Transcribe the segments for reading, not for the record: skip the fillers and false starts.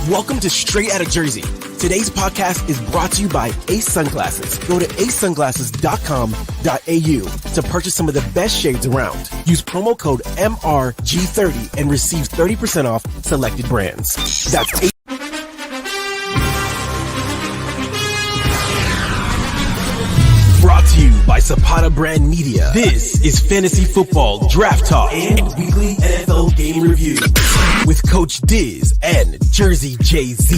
Welcome to Straight Outta Jersey. Today's podcast is brought to you by Ace Sunglasses. Go to acesunglasses.com.au to purchase some of the best shades around. Use promo code MRG30 and receive 30% off selected brands. That's Ace. Brought to you by Zapata Brand Media. This is Fantasy Football Draft Talk and Weekly NFL Game Review with Coach Diz and Jersey Jay-Z.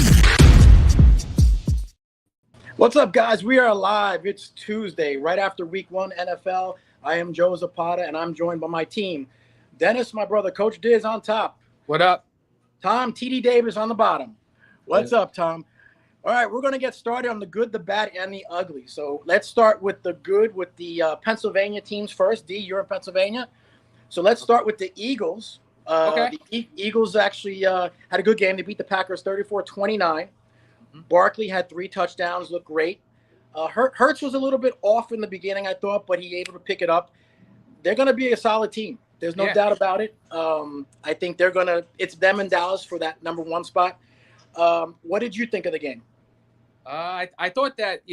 What's up, guys? We are live. It's Tuesday, right after Week 1 NFL. I am Joe Zapata, and I'm joined by my team. Dennis, my brother, Coach Diz on top. What up? Tom, TD Davis on the bottom. What's up, Tom? All right, we're going to get started on the good, the bad, and the ugly. So let's start with the good, with the Pennsylvania teams first. D, you're in Pennsylvania. So let's start with the Eagles. Okay. The Eagles actually had a good game. They beat the Packers 34-29. Barkley had 3 touchdowns, looked great. Hurts was a little bit off in the beginning, I thought, but he able to pick it up. They're going to be a solid team. There's no doubt about it. I think they're going to – it's them and Dallas for that number 1 spot. What did you think of the game? I thought that,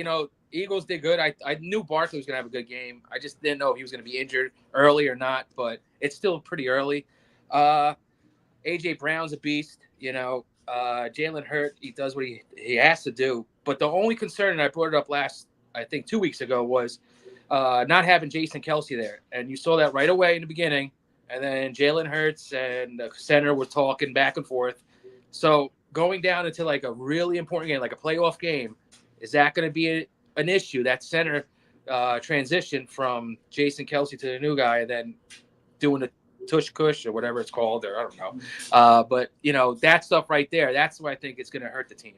Eagles did good. I knew Barkley was going to have a good game. I just didn't know if he was going to be injured early or not, but it's still pretty early. A.J. Brown's a beast, Jalen Hurts, he does what he has to do. But the only concern, and I brought it up I think 2 weeks ago, was not having Jason Kelce there. And you saw that right away in the beginning. And then Jalen Hurts and the center were talking back and forth. So going down into like a really important game, like a playoff game, is that going to be an issue? That center transition from Jason Kelce to the new guy, and then doing the tush kush or whatever it's called, or I don't know. But that stuff right there, that's what I think is going to hurt the team.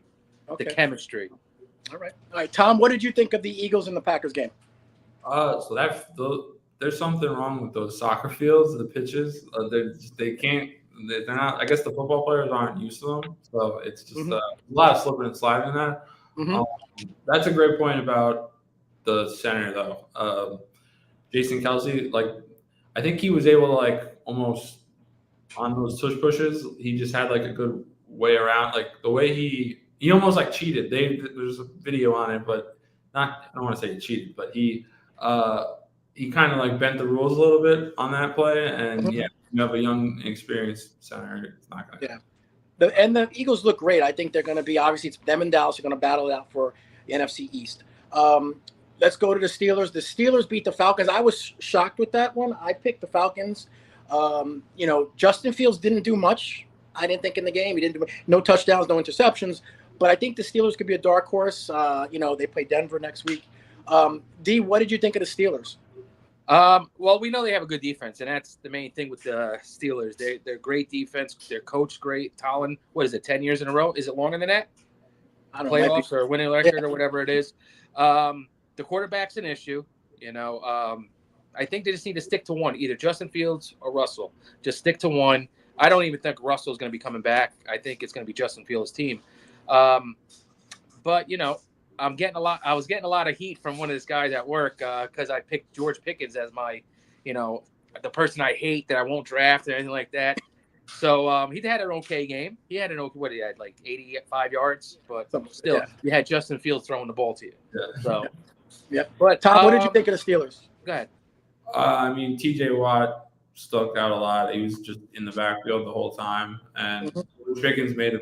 Okay. The chemistry. All right, Tom. What did you think of the Eagles and the Packers game? There's something wrong with those soccer fields, the pitches. They can't. They're not. I guess the football players aren't used to them, so it's just a lot of slipping and sliding in that. That's a great point about the center, though. Jason Kelce, I think he was able to almost on those tush pushes. He just had a good way around, the way he almost cheated. There's a video on it, but not. I don't want to say he cheated, but he kind of bent the rules a little bit on that play, and you have a young, experienced center. It's not going to. Yeah, and the Eagles look great. I think they're going to be, obviously, it's them and Dallas are going to battle it out for the NFC East. Let's go to the Steelers. The Steelers beat the Falcons. I was shocked with that one. I picked the Falcons. Justin Fields didn't do much. I didn't think in the game. He didn't do much. No touchdowns, no interceptions. But I think the Steelers could be a dark horse. They play Denver next week. D, what did you think of the Steelers? Well, we know they have a good defense, and that's the main thing with the Steelers. They're great defense. Their coach great. Talon, what is it, 10 years in a row? Is it longer than that? I don't know. Playoffs or winning record or whatever it is. The quarterback's an issue. I think they just need to stick to one, either Justin Fields or Russell. Just stick to one. I don't even think Russell's going to be coming back. I think it's going to be Justin Fields' team. But I was getting a lot of heat from one of these guys at work because I picked George Pickens as my, the person I hate that I won't draft or anything like that. So he had an okay game. He had 85 yards, but still, you had Justin Fields throwing the ball to you. Yeah. So, yeah. But Tom, what did you think of the Steelers? Go ahead. T.J. Watt stuck out a lot. He was just in the backfield the whole time, and George Pickens might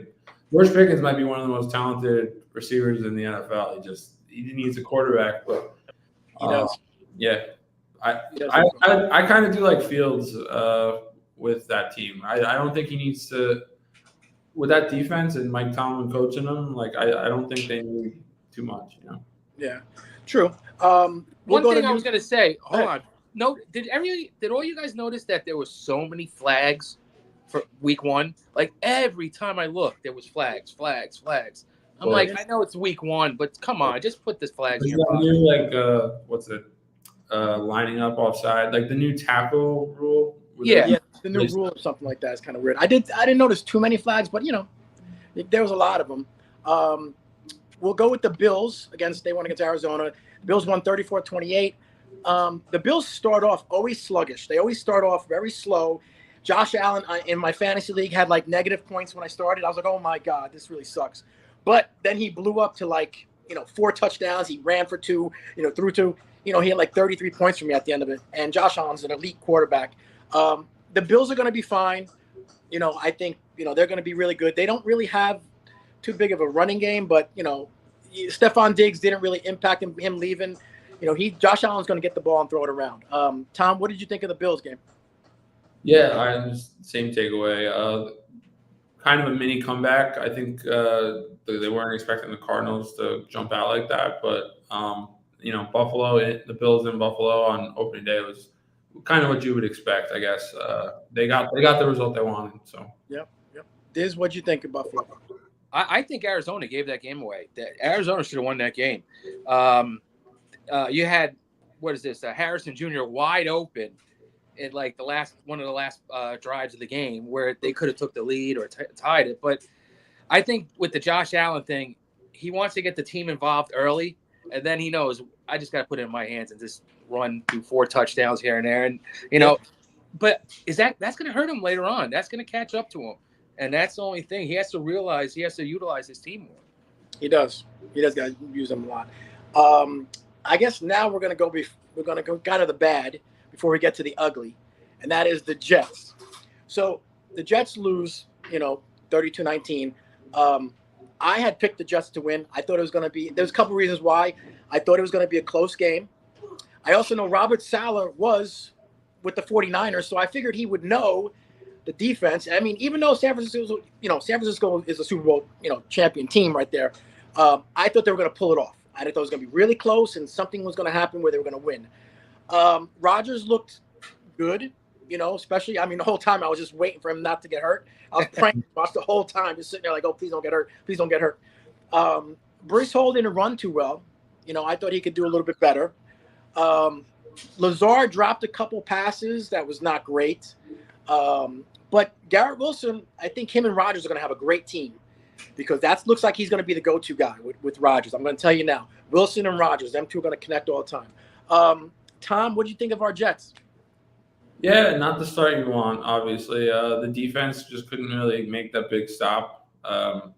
be one of the most talented receivers in the NFL. He needs a quarterback, but he does. Yeah, I kind of do like Fields with that team. I don't think he needs to with that defense and Mike Tomlin coaching them. I don't think they need too much. Yeah, true. One thing I was going to say. Hold on. No, did all you guys notice that there were so many flags for Week 1? Every time I looked, there was flags. I'm I know it's Week 1, but come on, just put this flags in your pocket. What's it? Lining up offside, the new tackle rule. Yeah, the new rule or something like that is kind of weird. I didn't notice too many flags, but there was a lot of them. We'll go with the Bills they won against Arizona. The Bills won 34-28. The Bills start off always sluggish. They always start off very slow. Josh Allen in my fantasy league had like negative points when I started. I was like, oh my God, this really sucks. But then he blew up to like, 4 touchdowns. He ran for 2, threw 2. He had like 33 points for me at the end of it. And Josh Allen's an elite quarterback. The Bills are going to be fine. I think, they're going to be really good. They don't really have too big of a running game, but, Stephon Diggs didn't really impact him leaving. Josh Allen's going to get the ball and throw it around. Tom, what did you think of the Bills game? Yeah, same takeaway. Kind of a mini comeback. I think they weren't expecting the Cardinals to jump out like that, but Buffalo, the Bills in Buffalo on opening day was kind of what you would expect, I guess. They got the result they wanted. So yep. Diz, what'd you think of Buffalo? I think Arizona gave that game away. Arizona should have won that game. You had Harrison Jr. wide open in like one of the last drives of the game where they could have took the lead or tied it. But I think with the Josh Allen thing, he wants to get the team involved early, and then he knows I just got to put it in my hands and just run through 4 touchdowns here and there, and But that's going to hurt him later on? That's going to catch up to him, and that's the only thing. He has to realize he has to utilize his team more. He does. He does got to use them a lot. I guess now we're going to go kind of the bad before we get to the ugly, and that is the Jets. So the Jets lose, 32-19. I had picked the Jets to win. I thought it was going to be – there's a couple reasons why. I thought it was going to be a close game. I also know Robert Saleh was with the 49ers, so I figured he would know the defense. I mean, even though San Francisco is a Super Bowl, champion team right there, I thought they were going to pull it off. I thought it was going to be really close and something was going to happen where they were going to win. Rodgers looked good, especially, the whole time I was just waiting for him not to get hurt. I was praying the whole time, just sitting there like, oh, please don't get hurt. Please don't get hurt. Brees Hall didn't run too well. I thought he could do a little bit better. Lazard dropped a couple passes. That was not great. But Garrett Wilson, I think him and Rodgers are going to have a great team because that looks like he's going to be the go-to guy with Rodgers. I'm going to tell you now. Wilson and Rodgers, them two are going to connect all the time. Tom, what do you think of our Jets? Yeah, not the start you want, obviously. The defense just couldn't really make that big stop. Time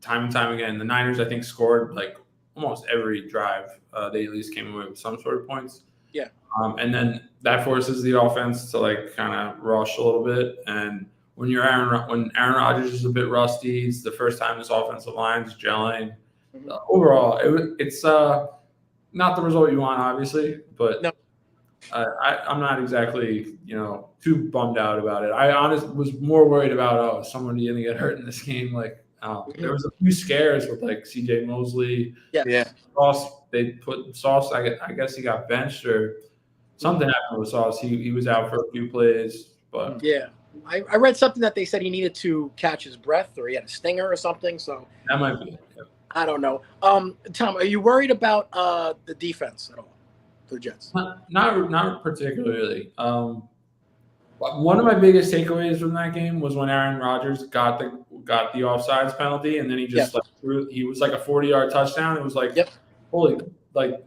and time again, the Niners, I think, scored like almost every drive. They at least came away with some sort of points. Yeah. And then that forces the offense to like kind of rush a little bit. And when Aaron Rodgers is a bit rusty, it's the first time this offensive line is gelling. Mm-hmm. Overall, it's not the result you want, obviously, but no. I'm not exactly, too bummed out about it. I honestly was more worried about, someone going to get hurt in this game. Like, there was a few scares with like C.J. Mosley. Yeah. Sauce, they put Sauce. I guess he got benched or something happened with Sauce. He was out for a few plays, but yeah. I read something that they said he needed to catch his breath or he had a stinger or something. So that might be it. Yeah. I don't know. Tom, are you worried about the defense at all for the Jets? Not particularly. One of my biggest takeaways from that game was when Aaron Rodgers got the offsides penalty, and then he just threw. He was like a 40-yard touchdown. It was like, holy, like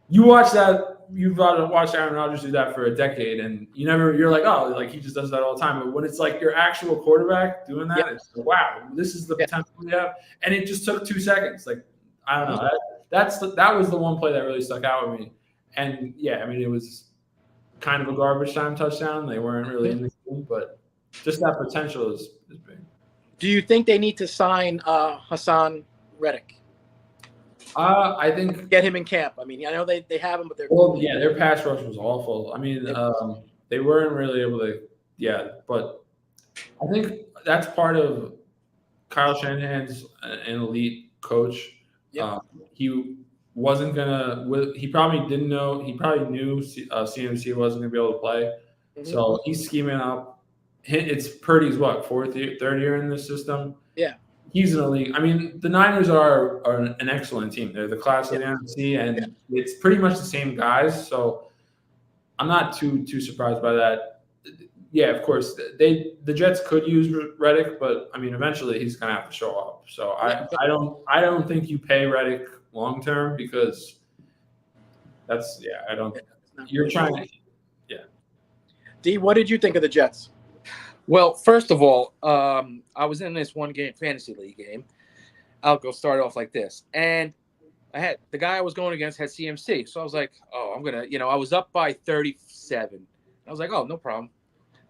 you watch that. You've watched Aaron Rodgers do that for a decade, and you're like, oh, like he just does that all the time. But when it's like your actual quarterback doing that, it's like, wow, this is the potential we have. And it just took 2 seconds. Like, I don't know. That was the one play that really stuck out with me. And it was kind of a garbage time touchdown. They weren't really in the game, but just that potential is big. Do you think they need to sign Hassan Reddick? I think get him in camp. I know they have him, but they're their pass rush was awful. They weren't really able to. Yeah, but I think that's part of Kyle Shanahan's an elite coach. Yeah. He wasn't gonna. He probably didn't know. He probably knew CMC wasn't gonna be able to play. Mm-hmm. So he's scheming up. It's Purdy's third year in this system. Yeah. He's an elite. The Niners are an excellent team. They're the class of the NFC, and it's pretty much the same guys. So I'm not too surprised by that. Yeah, of course, the Jets could use Reddick, but eventually he's gonna have to show up. So I don't think you pay Reddick long term because I don't. You're trying to. Yeah. D, what did you think of the Jets? Well, first of all, I was in this one game, fantasy league game. I'll go start off like this. And I had the guy I was going against had CMC. So I was like, oh, I'm going to, I was up by 37. I was like, oh, no problem.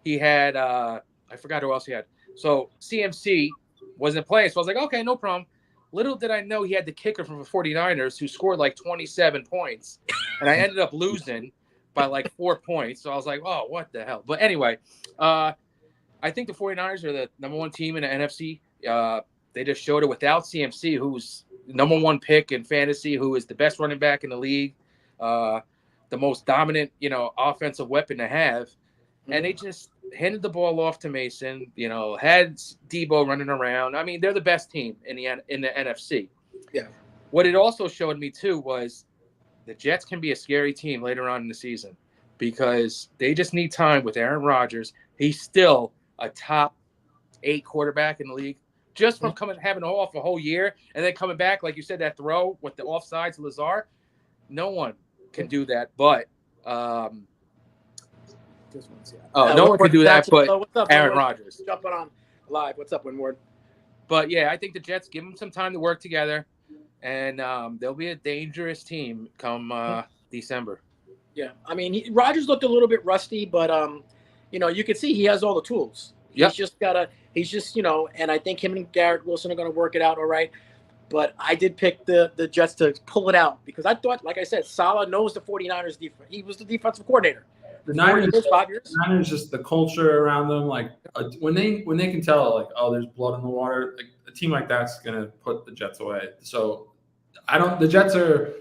He had, I forgot who else he had. So CMC wasn't playing. So I was like, okay, no problem. Little did I know he had the kicker from the 49ers who scored like 27 points. And I ended up losing by like 4 points. So I was like, oh, what the hell? But anyway, I think the 49ers are the number one team in the NFC. They just showed it without CMC, who's number one pick in fantasy, who is the best running back in the league, the most dominant, offensive weapon to have. And they just handed the ball off to Mason, had Debo running around. I mean, they're the best team in the NFC. Yeah. What it also showed me, too, was the Jets can be a scary team later on in the season because they just need time with Aaron Rodgers. He's still a top 8 quarterback in the league just from having off a whole year and then coming back, like you said, that throw with the offsides Lazard. No one can do that, but no one can do that, but what's up, Aaron Rodgers. Jumping on live. What's up, Winward? But yeah, I think the Jets give them some time to work together, and they'll be a dangerous team come December. Yeah, I mean, Rodgers looked a little bit rusty, but you can see he has all the tools. Yep. He's just, and I think him and Garrett Wilson are going to work it out all right. But I did pick the Jets to pull it out because I thought, like I said, Saleh knows the 49ers defense. He was the defensive coordinator. The Niners, 5 years. The Niners, just the culture around them, like when they can tell, like, oh, there's blood in the water, like a team like that's going to put the Jets away. So the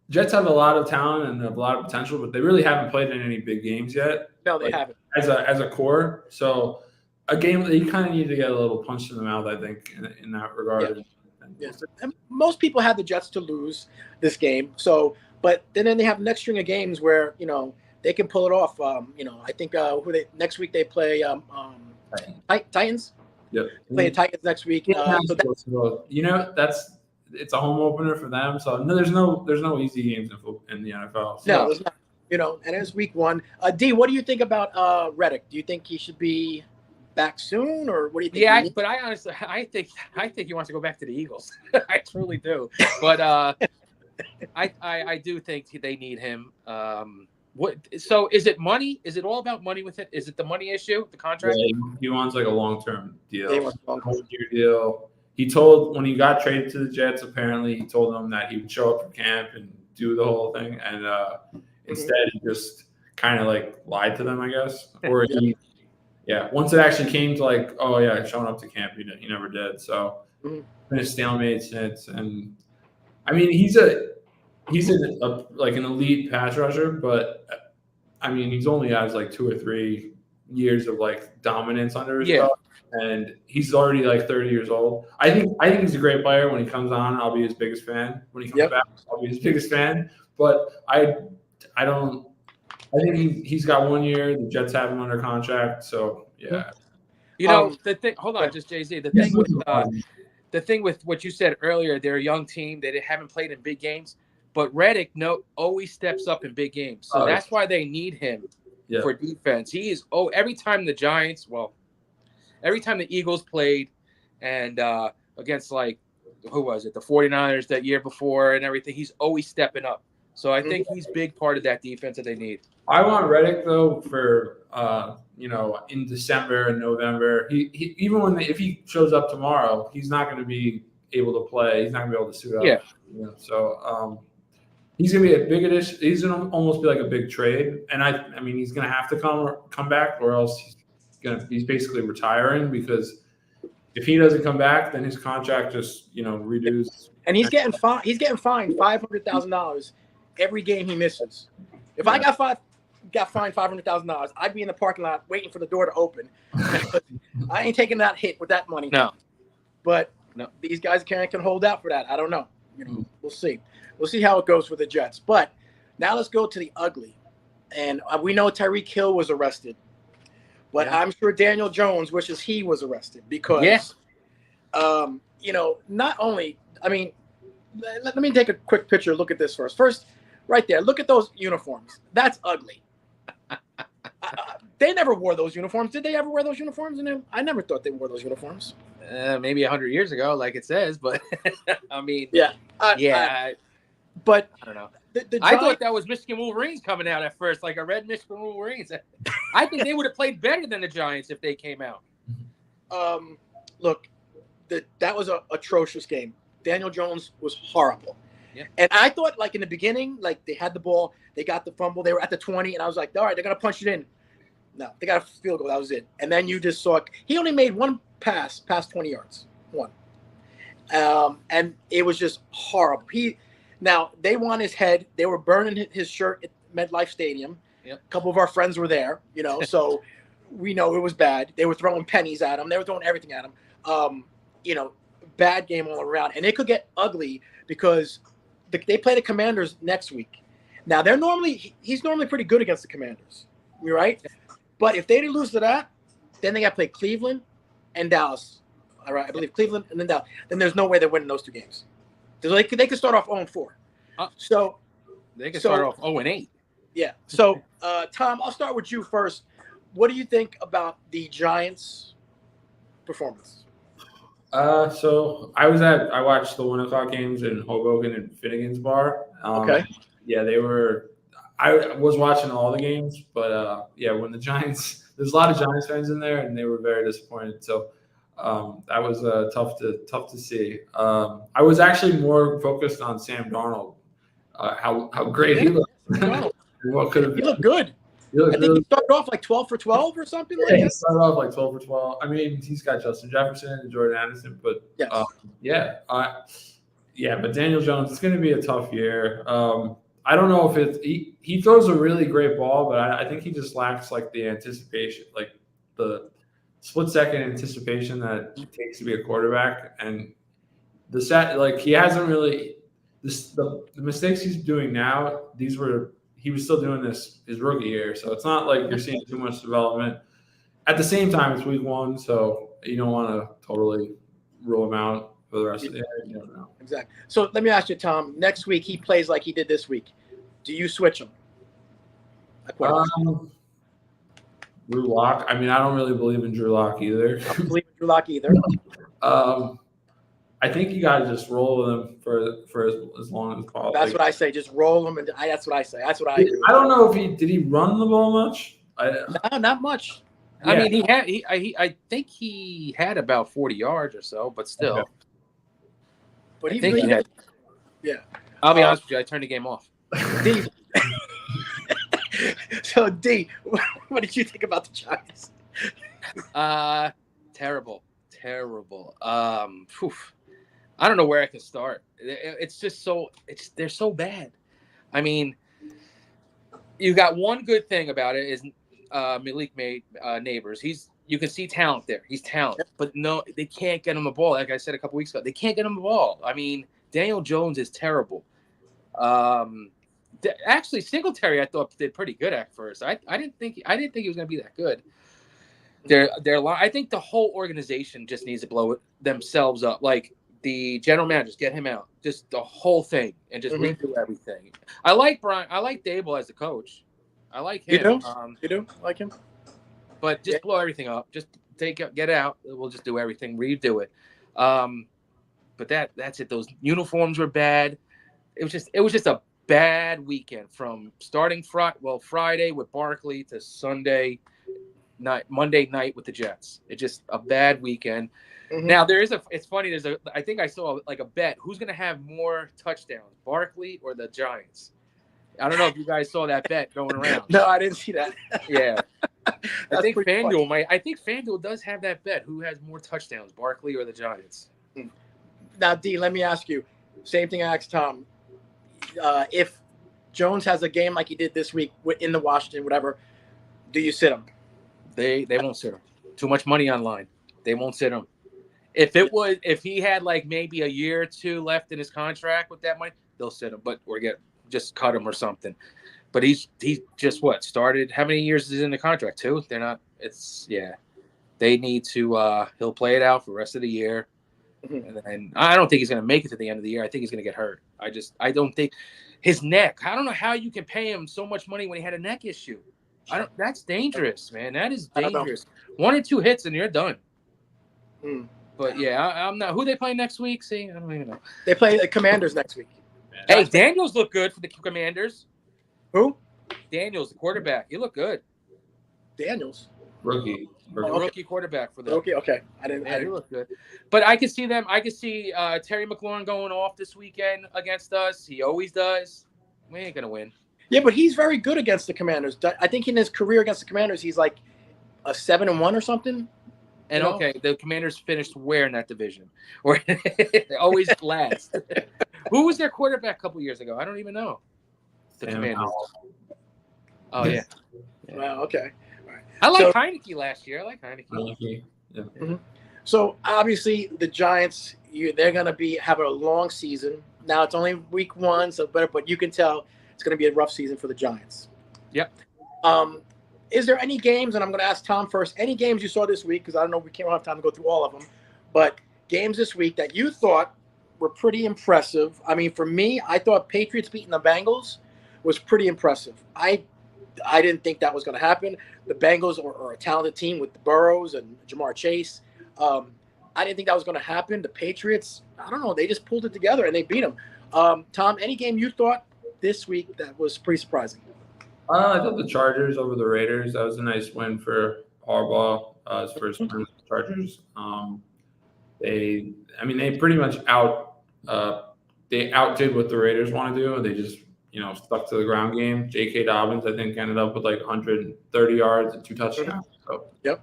Jets have a lot of talent and a lot of potential, but they really haven't played in any big games yet. No, they haven't. As a core. So a game that you kind of need to get a little punch in the mouth, I think, in that regard. Yeah. Yes. And most people had the Jets to lose this game. So, but then they have next string of games where, they can pull it off. I think next week they play Titans. Yep. Play the Titans next week. It's a home opener for them. So no, there's no easy games in the NFL. So. No, there's not. And it's week 1. D, what do you think about Reddick? Do you think he should be back soon, or what do you think? Yeah, but I honestly, I think he wants to go back to the Eagles. I truly do. But I do think they need him. So is it money? Is it all about money with it? Is it the money issue, the contract? Yeah, he wants like a long-term deal. He wants a long-term deal. He told when he got traded to the Jets, apparently he told them that he would show up for camp and do the whole thing, and instead he just kind of like lied to them, I guess, or once it actually came to like, oh yeah, showing up to camp, he never did. So been a stalemate since, and I mean he's like an elite pass rusher, but I mean he's only has like 2 or 3 years of like dominance under his belt, and he's already like 30 years old. I think he's a great player. When he comes on, I'll be his biggest fan. When he comes back, I'll be his biggest fan. But I think he's got 1 year. The Jets have him under contract, so yeah. The thing. Hold on, just Jay-Z. The thing with what you said earlier, they're a young team. They haven't played in big games, but Reddick always steps up in big games. So that's why they need him for defense. He is every time the Eagles played and against like who was it, the 49ers that year before and everything, he's always stepping up. So I think he's big part of that defense that they need. I want Reddick though for in December and November. He even if he shows up tomorrow, he's not going to be able to play. He's not going to be able to suit up. Yeah. So he's going to be a big addition. He's going to almost be like a big trade, and I mean he's going to have to come back, or else he's basically retiring, because if he doesn't come back, then his contract just reduces. And he's getting fined $500,000 every game he misses. If I got fined $500,000, I'd be in the parking lot waiting for the door to open. I ain't taking that hit with that money. No. But these guys can hold out for that. I don't know. We'll see. We'll see how it goes with the Jets. But now let's go to the ugly. And we know Tyreek Hill was arrested. But I'm sure Daniel Jones wishes he was arrested because, not only, I mean, let me take a quick picture. Look at this first. First, right there, look at those uniforms. That's ugly. They never wore those uniforms. Did they ever wear those uniforms? I never thought they wore those uniforms. Maybe 100 years ago, like it says, but I mean, Yeah. But I don't know. The I thought that was Michigan Wolverines coming out at first, like a red Michigan Wolverines. I think they would have played better than the Giants if they came out. Look, that was an atrocious game. Daniel Jones was horrible. Yeah. And I thought, like, in the beginning, like, they had the ball, they got the fumble, they were at the 20, and I was like, all right, they're going to punch it in. No, they got a field goal. That was it. And then you just saw he only made one pass past 20 yards. One. And it was just horrible. Now, they won his head. They were burning his shirt at MetLife Stadium. Yep. A couple of our friends were there, so we know it was bad. They were throwing pennies at him. They were throwing everything at him. Bad game all around. And it could get ugly because they play the Commanders next week. Now, he's normally pretty good against the Commanders. You're right? But if they lose to that, then they got to play Cleveland and Dallas. All right, I believe Cleveland and then Dallas. Then there's no way they're winning those two games. They could start off 0-4. So they could start off 0-8. Yeah. So, Tom, I'll start with you first. What do you think about the Giants' performance? So I watched the 1:00 games in Hoboken and Finnegan's Bar. Okay. Yeah, I was watching all the games, but when the Giants, there's a lot of Giants fans in there, and they were very disappointed. So that was tough to see. I was actually more focused on Sam Darnold, how great he looked. What could have been? He looked good. I think he started off like 12 for 12 or something like that. He started off like 12 for 12. I mean, he's got Justin Jefferson and Jordan Addison, but but Daniel Jones, it's going to be a tough year. I don't know if he throws a really great ball, but I think he just lacks like the anticipation, like the split-second anticipation that it takes to be a quarterback. And he hasn't really the mistakes he's doing now. He was still doing this his rookie year, so it's not like you're seeing too much development. At the same time, it's week 1, so you don't want to totally rule him out for the rest of the year. You don't know. Exactly. So let me ask you, Tom. Next week he plays like he did this week. Do you switch him? Drew Lock. I mean, I don't really believe in Drew Lock either. I don't believe in Drew Lock either. I think you got to just roll with him for as long as possible. That's what I say. Just roll him, and that's what I say. That's what I agree. I don't know if did he run the ball much? No, not much. Yeah. I mean, I think he had about 40 yards or so, but still. Okay. But he had. Yeah. I'll be honest with you. I turned the game off. D. So D, what did you think about the Giants? Terrible. I don't know where I can start. It's just they're so bad. I mean, you got one good thing about it is Malik Neighbors. You can see talent there. He's talented, but no, they can't get him the ball. Like I said a couple weeks ago, they can't get him the ball. I mean, Daniel Jones is terrible. Actually, Singletary I thought did pretty good at first. I didn't think he was going to be that good. I think the whole organization just needs to blow themselves up. Like the general managers, get him out, just the whole thing, and just redo everything. I like Dable as the coach. I like him. You do like him, but just blow everything up. Just get out. We'll just do everything, redo it. But that's it. Those uniforms were bad. It was just a bad weekend from starting Friday with Barkley to Monday night with the Jets. It's just a bad weekend. Mm-hmm. Now it's funny. I think I saw like a bet. Who's going to have more touchdowns, Barkley or the Giants? I don't know if you guys saw that bet going around. No, I didn't see that. Yeah. I think FanDuel does have that bet. Who has more touchdowns, Barkley or the Giants? Now, D, let me ask you. Same thing I asked Tom. If Jones has a game like he did this week in the Washington, whatever, do you sit him? They won't sit him. Too much money online. They won't sit him. If he had like maybe a year or two left in his contract with that money, they'll sit him. But just cut him or something. But he's just started. How many years is in the contract? 2? They're not. They need to. He'll play it out for the rest of the year. Mm-hmm. And I don't think he's going to make it to the end of the year. I think he's going to get hurt. I don't think his neck. I don't know how you can pay him so much money when he had a neck issue. That's dangerous, man. That is I don't know. dangerous. 1 or 2 hits and you're done. Mm. But yeah, I'm not. Who they play next week? See, I don't even know. They play the Commanders next week. Hey, Daniels look good for the Commanders. Who? Daniels, the quarterback. He looked good. Daniels. Rookie. Rookie quarterback for the rookie. Okay, I didn't. He looked good. But I could see them. I could see Terry McLaurin going off this weekend against us. He always does. We ain't gonna win. Yeah, but he's very good against the Commanders. I think in his career against the Commanders, he's like a 7-1 or something. And okay, the Commanders finished where in that division? Or always last. Who was their quarterback a couple years ago? I don't even know. The Commanders. Oh yeah. Wow. Okay. All right. I like Heineke last year. I like Heineke. Yeah. Mm-hmm. So obviously the Giants, they're going to have a long season. Now it's only week 1, so but you can tell it's going to be a rough season for the Giants. Yep. Is there any games, and I'm going to ask Tom first, any games you saw this week, because I don't know, we can't have time to go through all of them, but games this week that you thought were pretty impressive? I mean, for me, I thought Patriots beating the Bengals was pretty impressive. I didn't think that was going to happen. The Bengals are a talented team with Burrows and Jamar Chase. I didn't think that was going to happen. The Patriots, I don't know, they just pulled it together and they beat them. Tom, any game you thought this week that was pretty surprising? I thought the Chargers over the Raiders. That was a nice win for Harbaugh. His first win with the Chargers. They pretty much outdid what the Raiders want to do. They just stuck to the ground game. J.K. Dobbins, I think, ended up with like 130 yards and 2 touchdowns. So yep.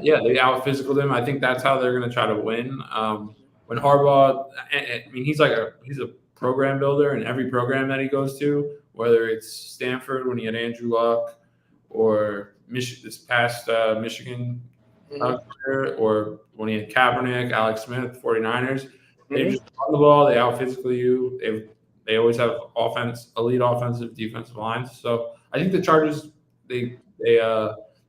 They out-physicaled them. I think that's how they're going to try to win. When Harbaugh, he's a program builder in every program that he goes to, whether it's Stanford when he had Andrew Luck, or this past Michigan career, or when he had Kaepernick, Alex Smith, 49ers. They just run the ball. They out-physical you. They always have elite offensive, defensive lines. So I think the Chargers, that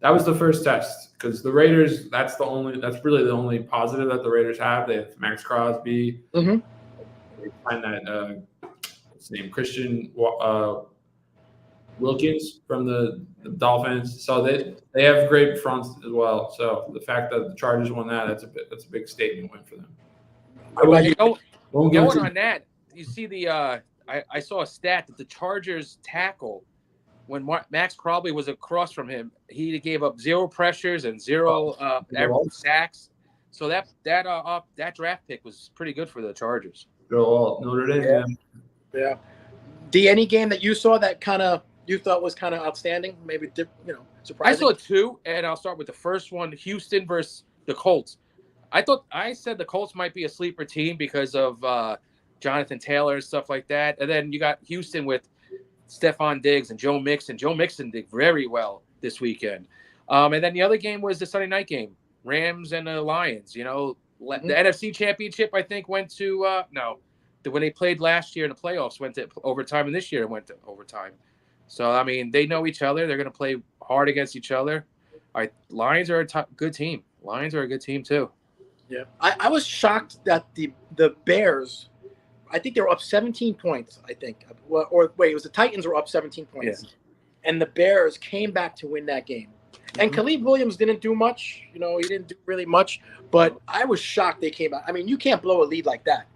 was the first test, because the Raiders, that's really the only positive that the Raiders have. They have Max Crosby. Mm-hmm. They find that what's his name, Christian Wilkins from the Dolphins. So they have great fronts as well. So the fact that the Chargers won that's a big statement win for them. Going on that, you see I saw a stat that the Chargers tackle, when Max Crosby was across from him, he gave up 0 pressures and 0 sacks. So that draft pick was pretty good for the Chargers. Notre Dame. Yeah. D, any game that you saw that kind of you thought was kind of outstanding, maybe surprising? I saw 2, and I'll start with the first one: Houston versus the Colts. I said the Colts might be a sleeper team because of Jonathan Taylor and stuff like that, and then you got Houston with Stephon Diggs and Joe Mixon. Joe Mixon did very well this weekend. And then the other game was the Sunday night game, Rams and the Lions. The NFC Championship, I think, went to when they played last year in the playoffs, went to overtime, and this year it went to overtime. So, they know each other. They're going to play hard against each other. Lions are a good team. Lions are a good team, too. Yeah. I was shocked that the Bears, I think they were up 17 points, I think. It was the Titans were up 17 points. Yeah. And the Bears came back to win that game. And Caleb Williams didn't do much. He didn't do really much. But I was shocked they came out. You can't blow a lead like that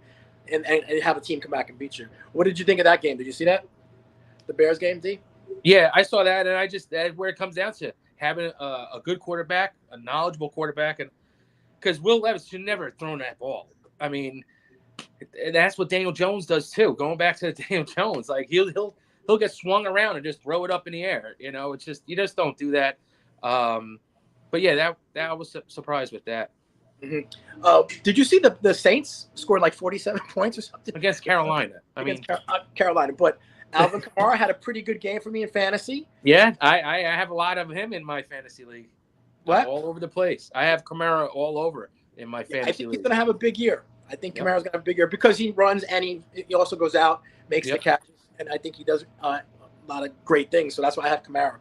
and have a team come back and beat you. What did you think of that game? Did you see that? The Bears game, D? Yeah, I saw that, and that's where it comes down to having a good quarterback, a knowledgeable quarterback, and because Will Levis should never have thrown that ball. And that's what Daniel Jones does too. Going back to Daniel Jones, like he'll get swung around and just throw it up in the air. It's just you just don't do that. But yeah, that was surprised with that. Mm-hmm. Did you see the Saints scored like 47 points or something against Carolina? Carolina, but Alvin Kamara had a pretty good game for me in fantasy. Yeah, I have a lot of him in my fantasy league. What? All over the place. I have Kamara all over in my fantasy league. I think he's going to have a big year. I think Kamara's going to have a big year because he runs and he also goes out, makes the catches, and I think he does a lot of great things. So that's why I have Kamara.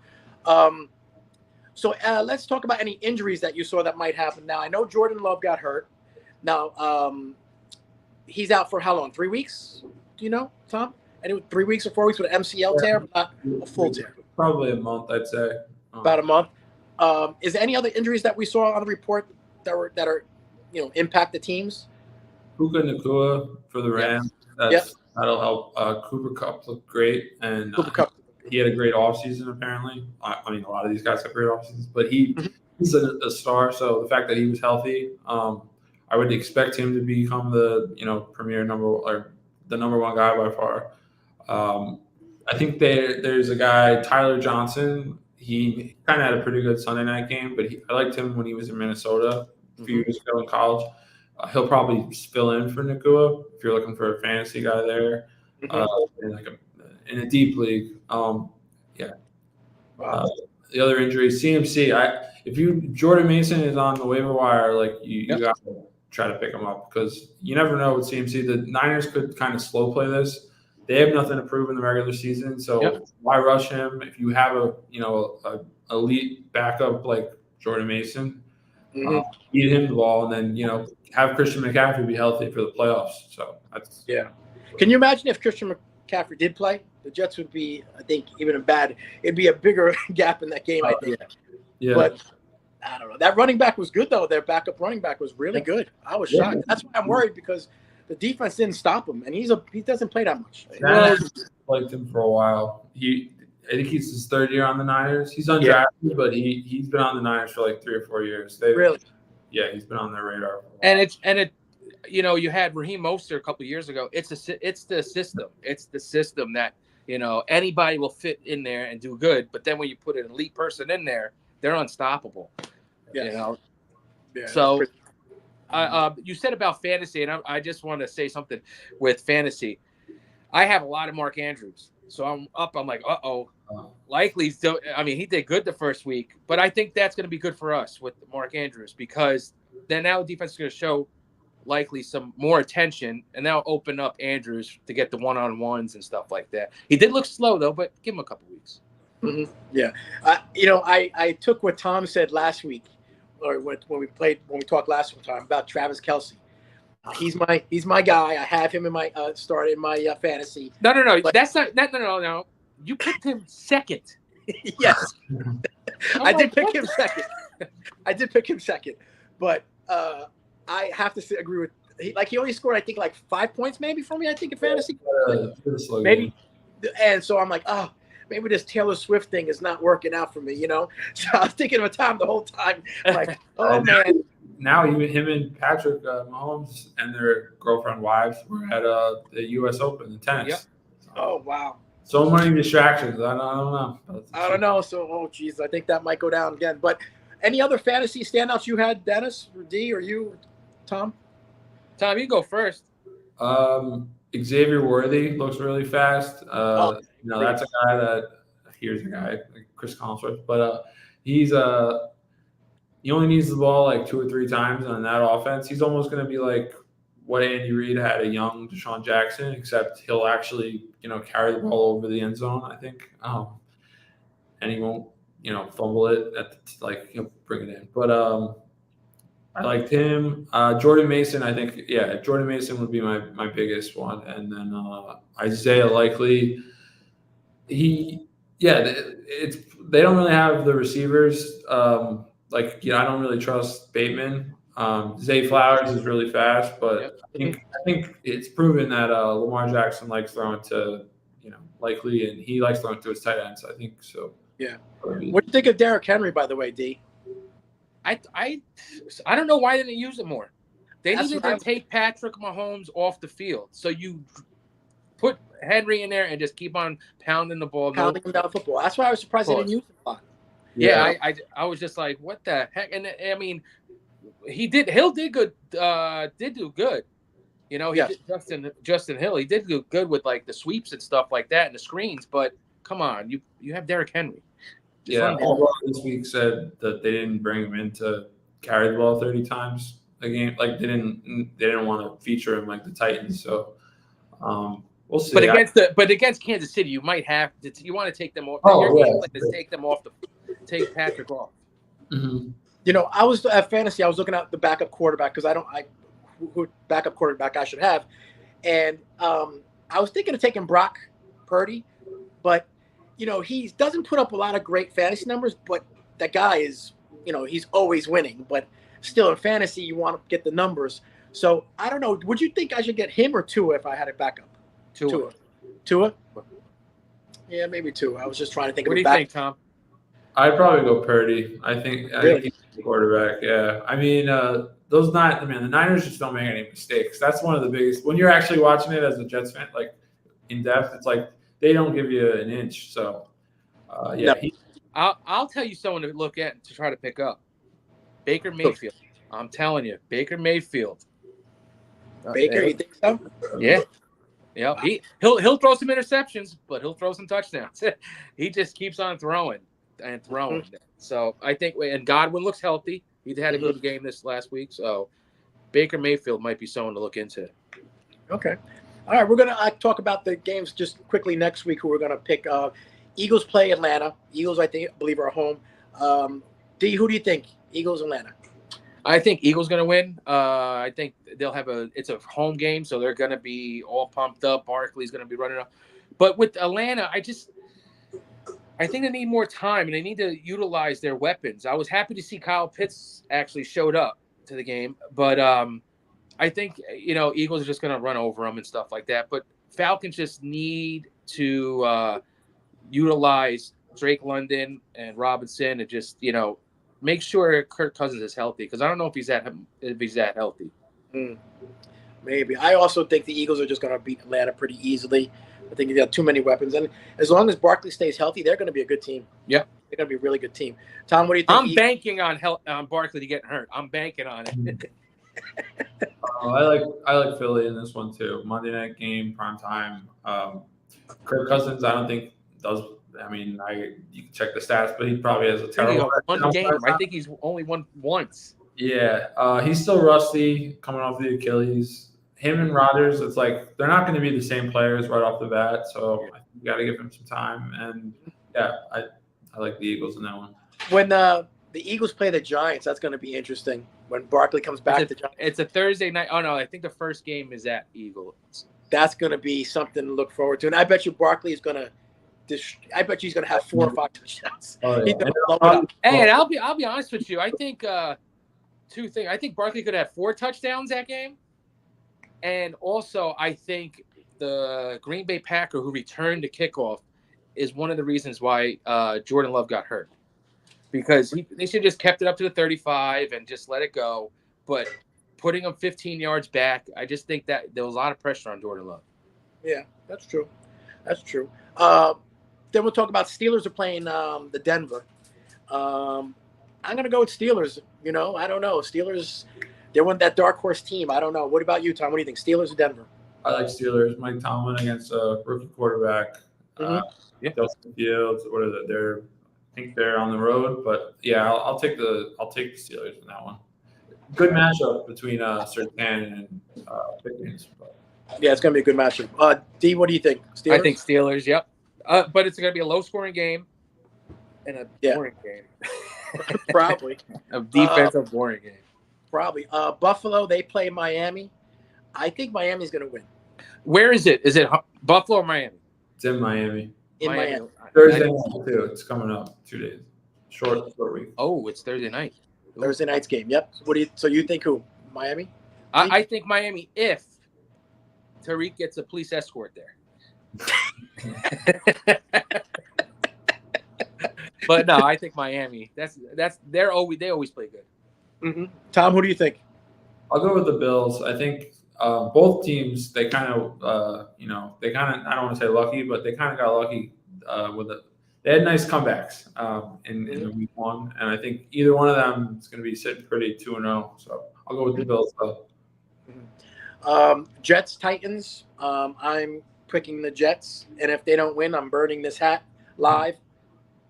So let's talk about any injuries that you saw that might happen. Now, I know Jordan Love got hurt. Now, he's out for how long? 3 weeks? Do you know, Tom? 3 weeks or 4 weeks with an MCL tear, not a full tear. Probably a month, I'd say. About a month. Is there any other injuries that we saw on the report that are impact the teams? Puka Nacua for the Rams. That'll help. Cooper Kupp looked great, and Cooper Kupp. he had a great offseason apparently. I mean, a lot of these guys have great offseasons, but he's a star. So the fact that he was healthy, I would expect him to become the premier the number one guy by far. I think there's a guy, Tyler Johnson. He kind of had a pretty good Sunday night game, but I liked him when he was in Minnesota a few years ago in college. He'll probably fill in for Nacua if you're looking for a fantasy guy there in a deep league. Wow. The other injuries, CMC. Jordan Mason is on the waiver wire, you got to try to pick him up because you never know with CMC. The Niners could kind of slow play this. They have nothing to prove in the regular season, so why rush him if you have a elite backup like Jordan Mason? Feed him the ball, and then have Christian McCaffrey be healthy for the playoffs. So that's Can you imagine if Christian McCaffrey did play? The Jets would be, I think, even bad. It'd be a bigger gap in that game, I think. Yeah. But I don't know. That running back was good though. Their backup running back was really good. I was shocked. That's why I'm worried because the defense didn't stop him, and he doesn't play that much. Liked him for a while. I think he's his third year on the Niners. He's undrafted, but he's been on the Niners for 3 or 4 years. Really? Yeah, he's been on their radar. And you had Raheem Mostert a couple of years ago. It's the system. It's the system that anybody will fit in there and do good. But then when you put an elite person in there, they're unstoppable. Yeah. So, you said about fantasy, and I just want to say something with fantasy. I have a lot of Mark Andrews, so I'm up. I'm like, likely. So, I mean, he did good the first week, but I think that's going to be good for us with Mark Andrews because then now the defense is going to show likely some more attention, and that'll open up Andrews to get the one-on-ones and stuff like that. He did look slow though, but give him a couple weeks. Mm-hmm. Yeah, I took what Tom said last week, or when we talked last time about Travis Kelce. He's my guy. I have him in my fantasy. No. That's not no. You picked him second. Yes, I did pick him second. But I have to agree with he only scored I think 5 points maybe for me. I think in fantasy, maybe. And so I'm like, maybe this Taylor Swift thing is not working out for me, So I was thinking of Tom the whole time, like, man. Now even him and Patrick Mahomes and their girlfriend wives were at the U.S. Open in tennis. Yep. Oh wow! So many distractions. I don't know. I don't know. So geez, I think that might go down again. But any other fantasy standouts you had, Dennis, or D, or you, Tom? Tom, you go first. Xavier Worthy looks really fast. That's a guy that here's a guy like Chris Collinsworth, but he only needs the ball 2 or 3 times on that offense. He's almost going to be like what Andy Reid had a young Deshaun Jackson, except he'll actually, carry the ball over the end zone, I think. And he won't, fumble it he'll bring it in. But I liked him. Jordan Mason, I think, Jordan Mason would be my biggest one. And then Isaiah Likely, they don't really have the receivers. I don't really trust Bateman. Zay Flowers is really fast, but I think it's proven that Lamar Jackson likes throwing to, Likely, and he likes throwing to his tight ends. I think so. Yeah. What do you think of Derrick Henry, by the way, D? I don't know why they didn't use it more. They needed to take Patrick Mahomes off the field. So you put Henry in there and just keep on pounding the ball. Pounding him down football. That's why I was surprised they didn't use it a lot. Yeah, I was just like, what the heck? And I mean, Hill did good. Did do good. He did Justin Hill. He did do good with the sweeps and stuff like that and the screens. But come on, you have Derrick Henry. All this week said that they didn't bring him in to carry the ball 30 times a game. They didn't want to feature him like the Titans. So we'll see. But against Kansas City, you might have to. You want to take them off. Take them off take Patrick off. Mm-hmm. I was at fantasy. I was looking at the backup quarterback because who backup quarterback I should have, and I was thinking of taking Brock Purdy, but he doesn't put up a lot of great fantasy numbers, but that guy is, he's always winning. But still, in fantasy, you want to get the numbers. So I don't know. Would you think I should get him or Tua if I had a backup? Tua. Yeah, maybe Tua. I was just trying to think. What of do you think, Tom? I'd probably go Purdy. I think he's the quarterback. Yeah, I mean, the Niners just don't make any mistakes. That's one of the biggest. When you're actually watching it as a Jets fan, like in depth, it's like they don't give you an inch. So, yeah. No. I'll tell you someone to look at to try to pick up. Baker Mayfield. I'm telling you, Baker Mayfield. Baker, you think so? Yeah. Yeah, he'll throw some interceptions, but he'll throw some touchdowns. He just keeps on throwing and throwing. Mm-hmm. So I think, and Godwin looks healthy. He had a good game this last week. So Baker Mayfield might be someone to look into. Okay. All right, we're going to talk about the games just quickly next week who we're going to pick. Eagles play Atlanta. Eagles, I believe, are home. D, who do you think? Eagles, Atlanta. I think Eagles going to win. I think they'll have it's a home game, so they're going to be all pumped up. Barkley's going to be running up. But with Atlanta, I think they need more time, and they need to utilize their weapons. I was happy to see Kyle Pitts actually showed up to the game, but I think, Eagles are just going to run over them and stuff like that. But Falcons just need to utilize Drake London and Robinson and just, make sure Kirk Cousins is healthy, because I don't know if he's that healthy. Maybe. I also think the Eagles are just going to beat Atlanta pretty easily. I think they have too many weapons, and as long as Barkley stays healthy, they're going to be a good team. Yeah, they're going to be a really good team. Tom, what do you think? I'm banking on Barkley to get hurt. I'm banking on it. I like Philly in this one too. Monday night game, prime time. Kirk Cousins, I don't think does. I mean, you can check the stats, but he probably has a terrible one game. I think he's only won once. Yeah, he's still rusty, coming off the Achilles. Him and Rodgers, it's like they're not going to be the same players right off the bat, so I think you got to give him some time. And yeah, I like the Eagles in that one. When the Eagles play the Giants, that's going to be interesting. When Barkley comes back, it's a Thursday night. Oh no, I think the first game is at Eagles. That's going to be something to look forward to, and I bet you Barkley is going to. I bet you he's going to have 4 or 5 touchdowns. Oh, yeah. Hey, and I'll be honest with you. I think two things. I think Barkley could have 4 touchdowns that game, and also I think the Green Bay Packer who returned the kickoff is one of the reasons why Jordan Love got hurt, because they should have just kept it up to the 35 and just let it go. But putting him 15 yards back, I just think that there was a lot of pressure on Jordan Love. Yeah, that's true. That's true. Then we'll talk about Steelers are playing the Denver. I'm going to go with Steelers. I don't know. Steelers, they won that dark horse team. I don't know. What about you, Tom? What do you think? Steelers or Denver? I like Steelers. Mike Tomlin against a rookie quarterback. Justin Fields. What is it? I think they're on the road, but yeah, I'll take the Steelers in that one. Good matchup between Surtain and Pickens. Yeah, it's going to be a good matchup. D, what do you think? Steelers? I think Steelers. Yep. But it's going to be a low-scoring game and a boring game. Probably. A defensive boring game. Probably. Buffalo, they play Miami. I think Miami's going to win. Where is it? Is it Buffalo or Miami? It's in Miami. Miami. Thursday night, too. It's coming up 2 days. Short week. Oh, it's Thursday night. Ooh. Thursday night's game, yep. So you think who? Miami? I think Miami if Tariq gets a police escort there. But no, I think Miami. They always play good. Mm-hmm. Tom, who do you think? I'll go with the Bills. I think both teams, they kind of, I don't want to say lucky, but they kind of got lucky with it. They had nice comebacks in the week 1, and I think either one of them is going to be sitting pretty 2-0. So I'll go with the Bills. Jets, Titans. I'm picking the Jets, and if they don't win, I'm burning this hat live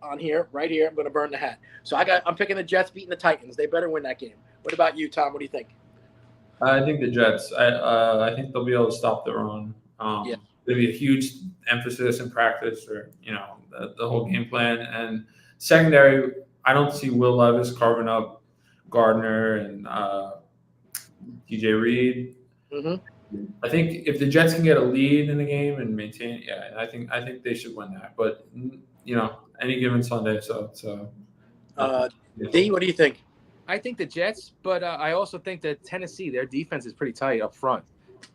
on here, right here. I'm going to burn the hat. So I'm picking the Jets beating the Titans. They better win that game. What about you, Tom? What do you think? I think the Jets. I think they'll be able to stop the run. There'll be a huge emphasis in practice, or the whole game plan. And secondary, I don't see Will Levis carving up Gardner and DJ Reed. Mm-hmm. I think if the Jets can get a lead in the game and maintain, I think they should win that. But any given Sunday. So D, what do you think? I think the Jets, but I also think that Tennessee, their defense is pretty tight up front.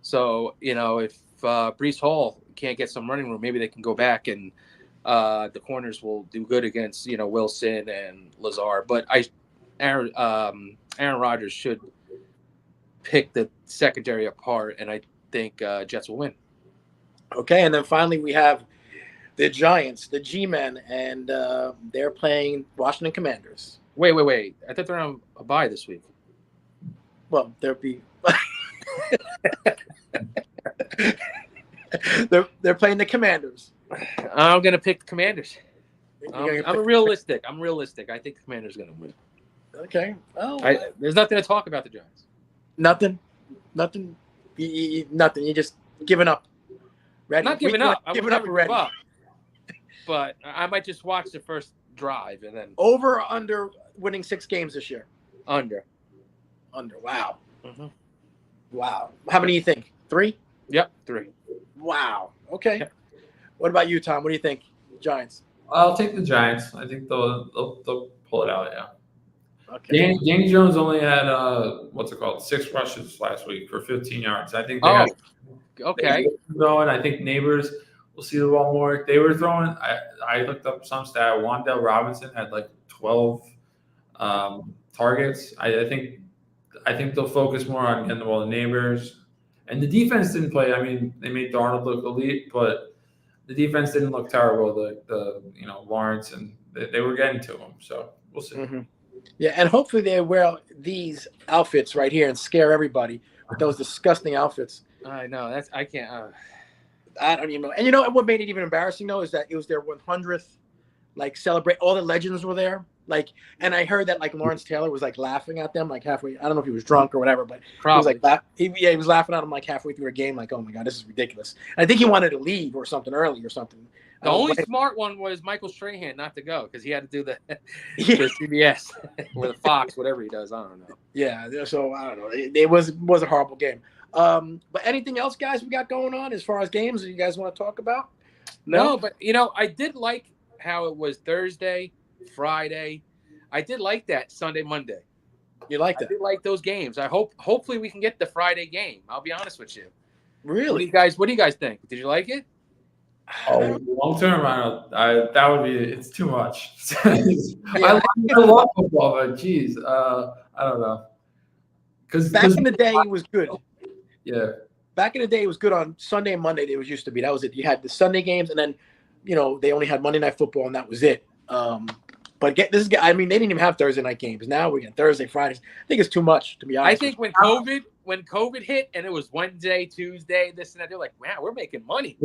So, if Brees Hall can't get some running room, maybe they can go back and the corners will do good against, Wilson and Lazard. But Aaron Rodgers should pick the secondary apart, and I think Jets will win. Okay, and then finally we have the Giants, the G-Men, and they're playing Washington Commanders. Wait. I thought they're on a bye this week. Well, there'll be they're playing the Commanders. I'm gonna pick the Commanders. I'm realistic. I think the Commanders are gonna win. Okay. Oh, there's nothing to talk about the Giants. Nothing. Nothing. You're just giving up. Ready? Not giving up. I'm giving up already. Up, but I might just watch the first drive and then over or under winning 6 games this year. Under. Wow. Mm-hmm. Wow. How many do you think? 3? Yep, 3. Wow. Okay. Yep. What about you, Tom? What do you think? Giants. I'll take the Giants. I think they'll pull it out. Yeah. Okay. Danny Jones only had 6 rushes last week for 15 yards. I think they got okay. Going. I think Neighbors will see the ball more. They were throwing. I looked up some stat. Wan'Dale Robinson had like 12 targets. I think they'll focus more on getting the ball to Neighbors. And the defense didn't play. I mean, they made Darnold look elite, but the defense didn't look terrible. The Lawrence, and they were getting to him. So we'll see. Mm-hmm. Yeah, and hopefully they wear these outfits right here and scare everybody with those disgusting outfits. I know I can't. I don't even know. And what made it even embarrassing though is that it was their 100th celebrate. All the legends were there. And I heard that Lawrence Taylor was laughing at them halfway. I don't know if he was drunk or whatever, but probably. He was laughing at them halfway through a game. Oh my God, this is ridiculous. And I think he wanted to leave or something early or something. The only smart one was Michael Strahan not to go because he had to do the CBS or the Fox, whatever he does. I don't know. Yeah, so I don't know. It was a horrible game. But anything else, guys, we got going on as far as games that you guys want to talk about? No, but I did like how it was Thursday, Friday. I did like that Sunday, Monday. You like that? I did like those games. Hopefully we can get the Friday game. I'll be honest with you. Really? What do you guys think? Did you like it? Oh, long term, that would be. It's too much. I love football, but geez, I don't know. Because back in the day, it was good. Yeah. Back in the day, it was good on Sunday and Monday. It was used to be. That was it. You had the Sunday games, and then they only had Monday Night Football, and that was it. But they didn't even have Thursday night games. Now we get Thursday, Fridays. I think it's too much, to be honest. I think when COVID hit and it was Wednesday, Tuesday, this and that, they're like, wow, we're making money.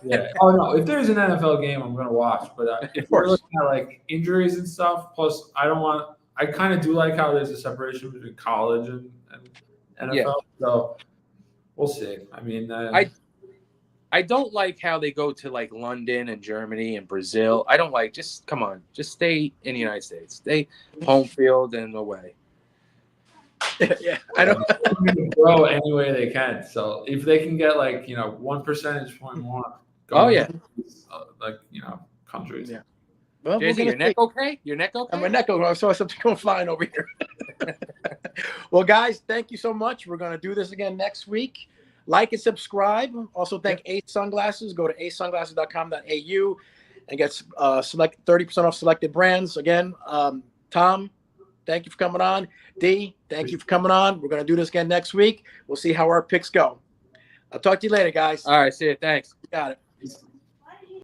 Yeah. Oh no, if there's an NFL game, I'm gonna watch. But if we're looking at injuries and stuff, plus I kind of do like how there's a separation between college and NFL. Yeah. So we'll see. I mean, I don't like how they go to London and Germany and Brazil. I don't like. Just come on, just stay in the United States. Stay home field and away. Yeah, I don't grow any way they can. So if they can get 1 percentage point more. Countries. Yeah. Well, Jay-Z, your neck okay? Your neck okay? My neck okay. I saw something going flying over here. Well, guys, thank you so much. We're going to do this again next week. Like and subscribe. Also, thank Ace Sunglasses. Go to acesunglasses.com.au and get 30% off selected brands. Again, Tom, thank you for coming on. D, thank you for coming on. We're going to do this again next week. We'll see how our picks go. I'll talk to you later, guys. All right, see you. Thanks. Got it.